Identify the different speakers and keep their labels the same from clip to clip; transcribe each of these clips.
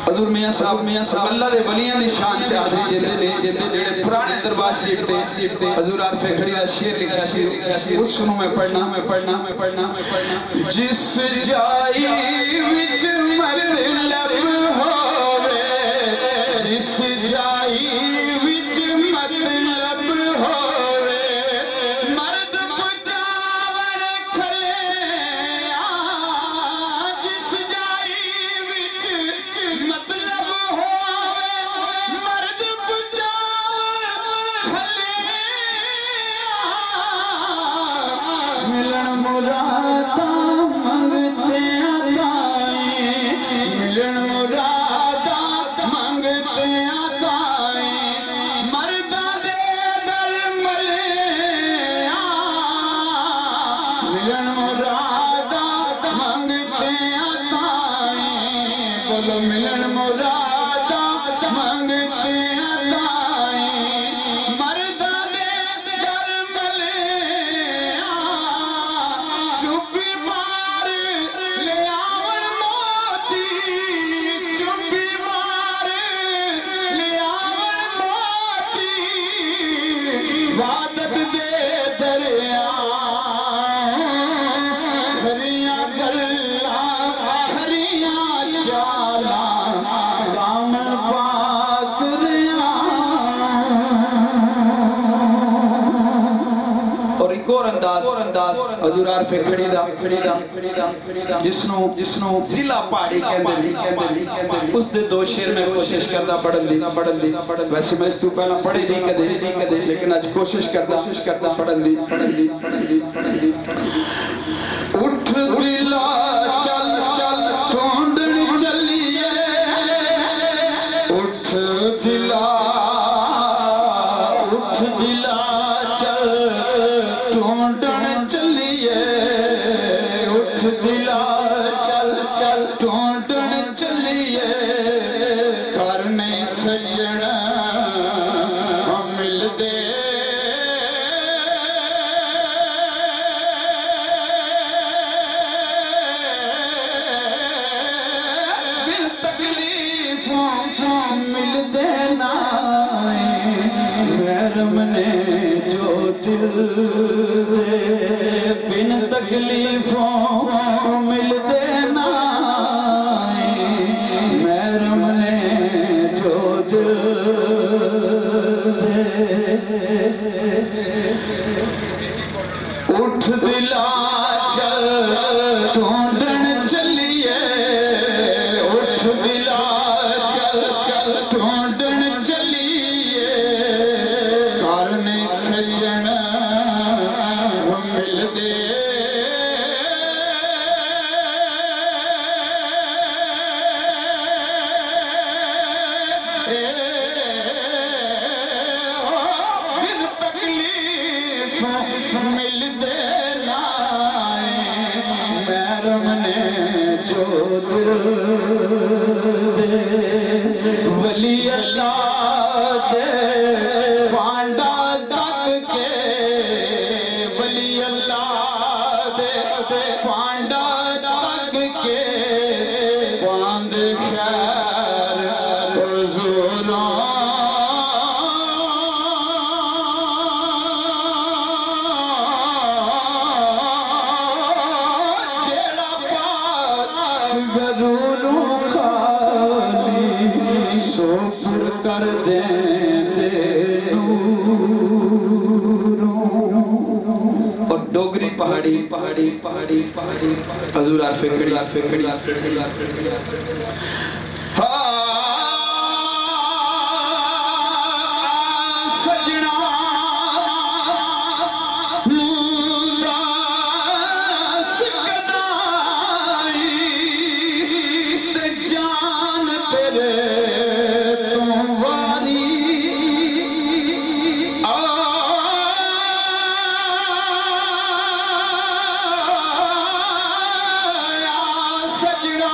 Speaker 1: حضور میاں صاحب اللہ دے ولیاں دی شان چاہ دے جڑے پرانے دربار شریف تے حضور عارف کھڑی دا شعر لکھا سی اس سنوں میں پڑھنا جس جائی وچ مطلب ہووے جس جائی وچ مطلب ہووے مرد پچاور کھلے جس جائی وچ مطلب ہووے مرد پچاور کھلے ملن مراداں منگتے آئیں ملن مراداں منگتے آئیں مرداں دے در ملے ملن مراداں منگتے آئیں بولو ملن مراداں منگتے آئیں مرداں دے در ملے چوبی مار لے آون موتی چوبی مار لے آون موتی وعدت دے دریا ہریاں گلاں ہریاں چالاں دامن پاک ریاں اور ایک اور انداز حضور عارف کھڑی دا جسنوں ضلع پہاڑی کہندے اس دے دو شعر میں کوشش کردا پڑھن دی ویسے میں اس تو پہلا پڑھی نہیں کدے لیکن آج کوشش کردا پڑھن دی اٹھ دلا چل چل ٹونڈن چلیے اٹھ دلا چل ٹونڈن چلیے اٹھ دلا چل ٹونڈن چلیے کرنے سجنا مل دے بن تکلیفوں مل دینا محرم نے جو دل دے بن تکلیفوں مل دینا محرم نے جو دل دے اٹھ دلا چل ٹونڈن چلیے اٹھ دلا چل ٹونڈن چلیے کرنے سجنا مل دے بن تکلیف مل دینا محرم نے جو دل دے ولی اللہ دے پانڈا دگ کے ولی اللہ دے پانڈا دگ کے باند خیر حضوراں جیڑا پاک غروروں خالی سو پر کر دیں دے نوروں اور ڈوگری پہاڑی حضور عارف کھڑی سجنا سکدائی تے جان تیرے تم واری سجنا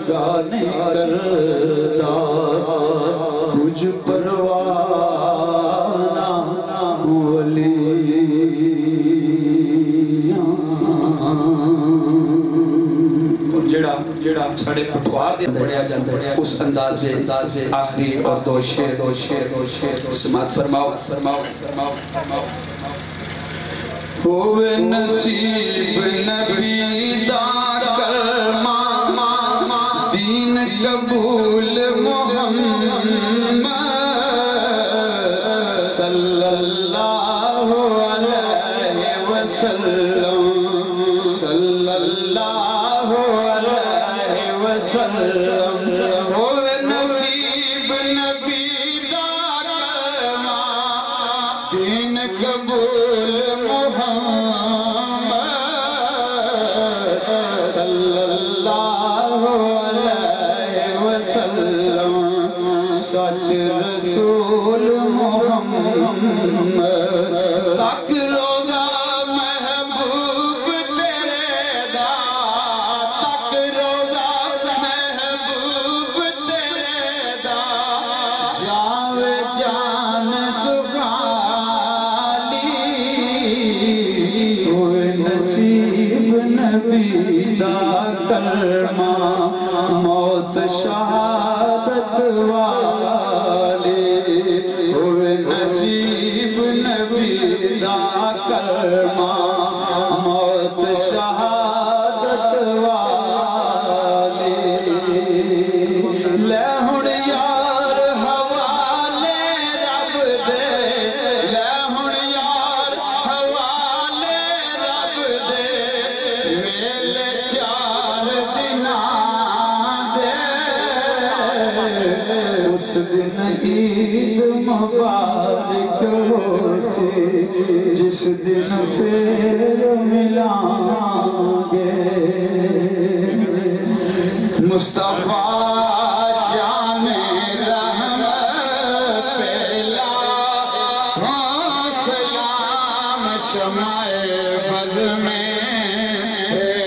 Speaker 1: نگاہ نہیں کرتا کچھ پروانہ ولیاں جڑا سڑے پٹوار دے پڑھیا جاتا ہے اس انداز سے آخری اور دو شیر سماعت فرماؤ ہوئے نصیب نبی دا کرما دین قبول محمد صلی اللہ علیہ وسلم صلی اللہ علیہ وسلم ہوئے نصیب نبی دا کرما دین قبول صلی اللہ علیہ وسلم سچ رسول محمد تک روزہ محبوب تیرے دا تک روزہ محبوب تیرے دا جاوے جان سبحانی ہوئے نصیب نبی دا کلمہ موت شہادت والے ہوئے نصیب نبی دا کلمہ موت شہادت والے لے ہن یار حوالے رب دے لے ہن یار حوالے رب دے میلے چار دناں دے اس دن عید مبارک ہو سی جس دن پھر ملائیں گے مصطفیٰ جان رحمت پہلا سلام شمع بز میں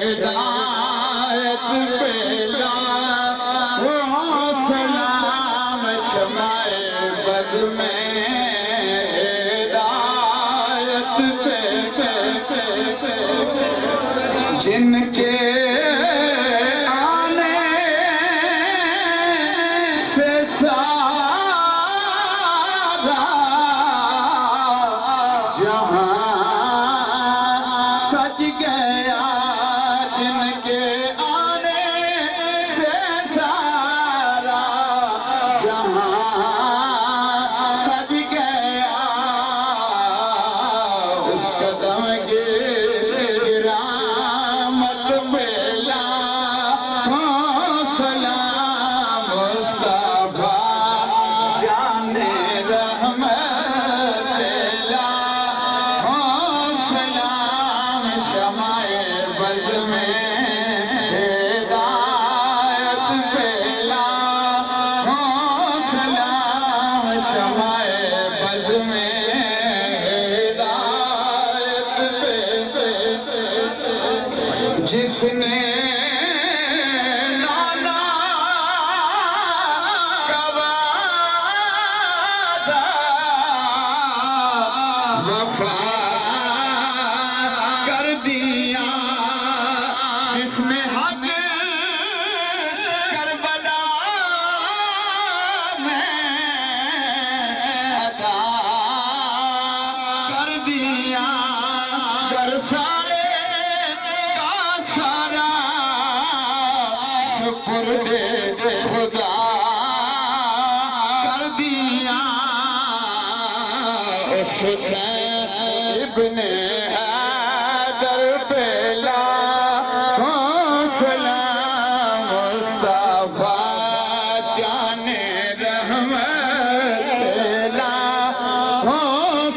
Speaker 1: ہدایت پہلا سلام شمع بز میں ہدایت پہلا جن کے سج گیا جن کے آنے سے سارا جہاں سج گیا اس قدم کی رحمت ملا سلام مصطفیٰ جان رحمت ملا شمع بز میں ہدایت پہلا سلام شمع بز میں ہدایت پہلا جس نے نانا کا وعدہ وفا جس نے حق کربلا میں ادا کر دیا گر سارے کا سارا سپرد خدا کر دیا اس حسین ابن حیدر پہلا سلام مصطفیٰ جان رحمت پہلا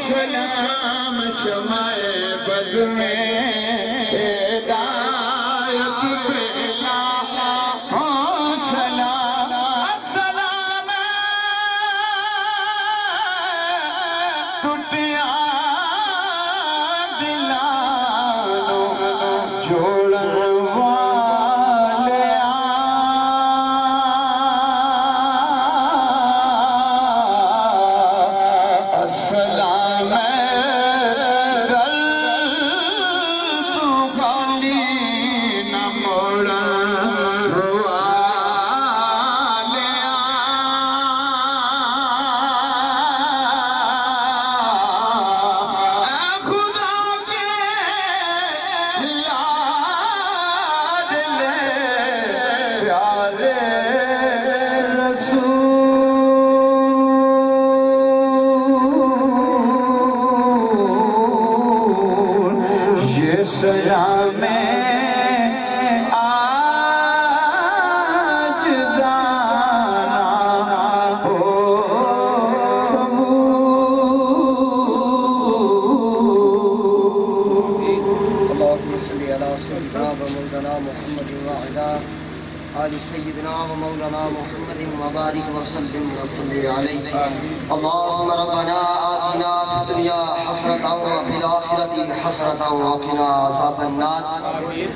Speaker 1: سلام شمع بز میں ہدایت پہلا سلام السلام ٹوٹیا دلانوں جوڑن والے غلام
Speaker 2: آل سيدنا ومولانا محمد وبارك وسلم عليه. اللهم ربنا آتنا في الدنيا حسنة وفي الآخرة حسنة وقنا عذاب النار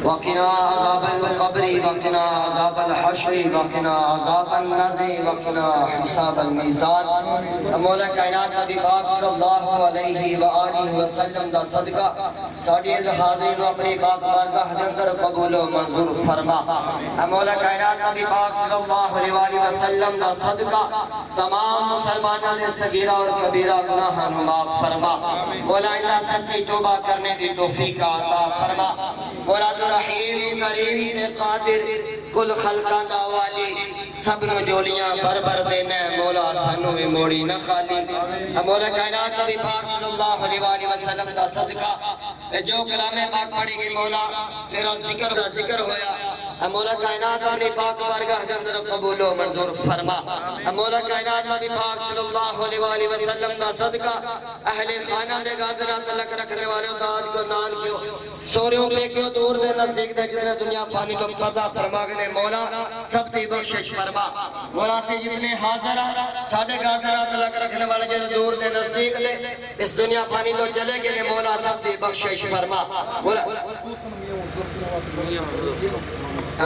Speaker 2: وقنا عذاب القبر وقنا عذاب الحشر وقنا عذاب النار وقنا حساب الميزان. مولا کائنات نبی پاک صلی اللہ علیہ وآلہ وسلم دا صدقہ ساڑھی حاضرین و اپنی پاک بارگاہ دے اندر قبول و منظور فرما. مولا کائنات نبی پاک صلی اللہ علیہ وسلم دا صدقہ تمام مسلمانوں نے صغیرہ اور کبیرہ گناہ معاف فرما. مولا اللہ سچی توبہ کرنے دی توفیق عطا فرما. مولا تو رحیم کریم تے قادر کل خلقاں دا والی سب نو جولیاں بر دینا مولا سانو بھی موڑی نہ خالی. مولا کائنات نبی پاک صلی اللہ علیہ وسلم دا صدقہ جو کلام پاک پڑھی گئی مولا تیرا ذکر ہویا. مولا کائنات نبی پاک بارگاہ دے اندر قبول و منظور فرما. مولا کائنات نبی پاک صلی اللہ علیہ وسلم دا صدقہ اہل خانہ دے گازرہ تلک رکھنے والے اولاد کو نان کیوں سوریوں پہ کیوں دور دے نزدیک دے جتنے دنیا پانی کو پردہ فرما گنے مولا سب دی بخشش فرما. مولا سے جتنے حاضر ساڑھے گازرہ تلک رکھنے والے جتنے دور دے نزدیک دے اس دنیا پانی تو چلے گئے مولا سب دی بخشش فرما.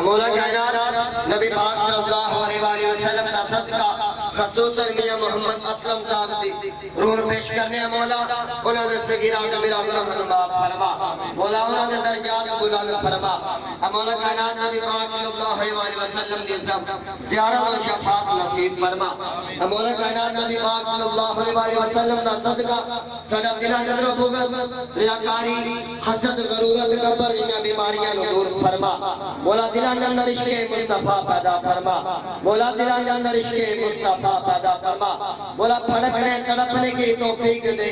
Speaker 2: مولا کائنات نبی پاک صلی اللہ علیہ وسلم دا صدقہ خصوصاً میاں محمد اسلم صاحب دی روح پیش کرنے مولا انہوں نے صغیرہ کبیرہ گناہ معاف فرما. مولا انہوں نے درجات بلند فرما. مولا کائنات نبی پاک صلی اللہ علیہ وسلم دی زیارت اور شفاعت نصیب فرما. مولا کائنات نبی پاک صلی اللہ علیہ وسلم دا صدقہ سڑا دلہ نظر و بغض ریاکاری حسد غرورت کبر جنہ بیماریاں دور فرما. مولا دلہ اندر عشق مصطفیٰ پیدا فرما. مولا دلہ اندر عشق مصطفیٰ پیدا فرما. مولا پھڑکنے کڑپنے کی توفیق دے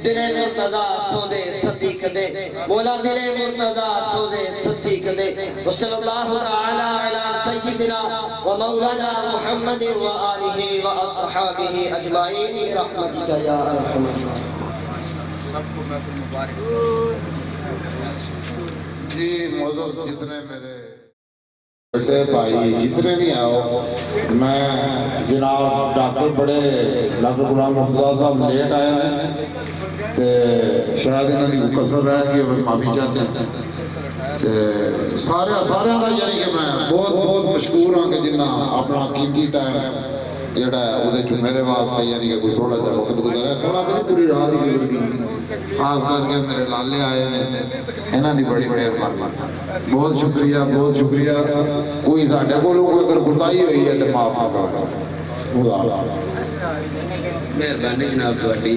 Speaker 2: دل مرتضی سودے صدیق دے. مولا دل مرتضی سودے صدیق دے. وصلی اللہ تعالی علی سیدنا و مولانا محمد و آلہ و اصحابہ اجمعین رحمتک یا ارحم الراحمین.
Speaker 3: سب کو محفل مبارک. جی موضوع جتنے میرے بڑے بھائی جتنے بھی آؤ میں جناب ڈاکٹر بڑے ڈاکٹر غلام مرتضیٰ صاحب لیٹ آئے ہیں تے شاید انہوں نے قصر رہا ہے کہ وہ معافی چاہتے ہیں تے سارے دا یعنی کہ میں بہت مشکور ہوں کہ جنہاں اپنا قیمتی ٹائم جڑا ہے وہ دے جو میرے واسطے یعنی کہ کوئی تھوڑا جا وقت گزرا ہے تھوڑا دن پوری رات ہی گزر گئی خاص کر کے میرے لالے آئے ہیں انہاں دی بڑی مہربانی. بہت شکریہ کوئی ساڈے کولوں کوئی اگر کوتاہی ہوئی ہے تے معاف کرو. خدا حافظ.
Speaker 4: مہربانی جناب تہاڈی.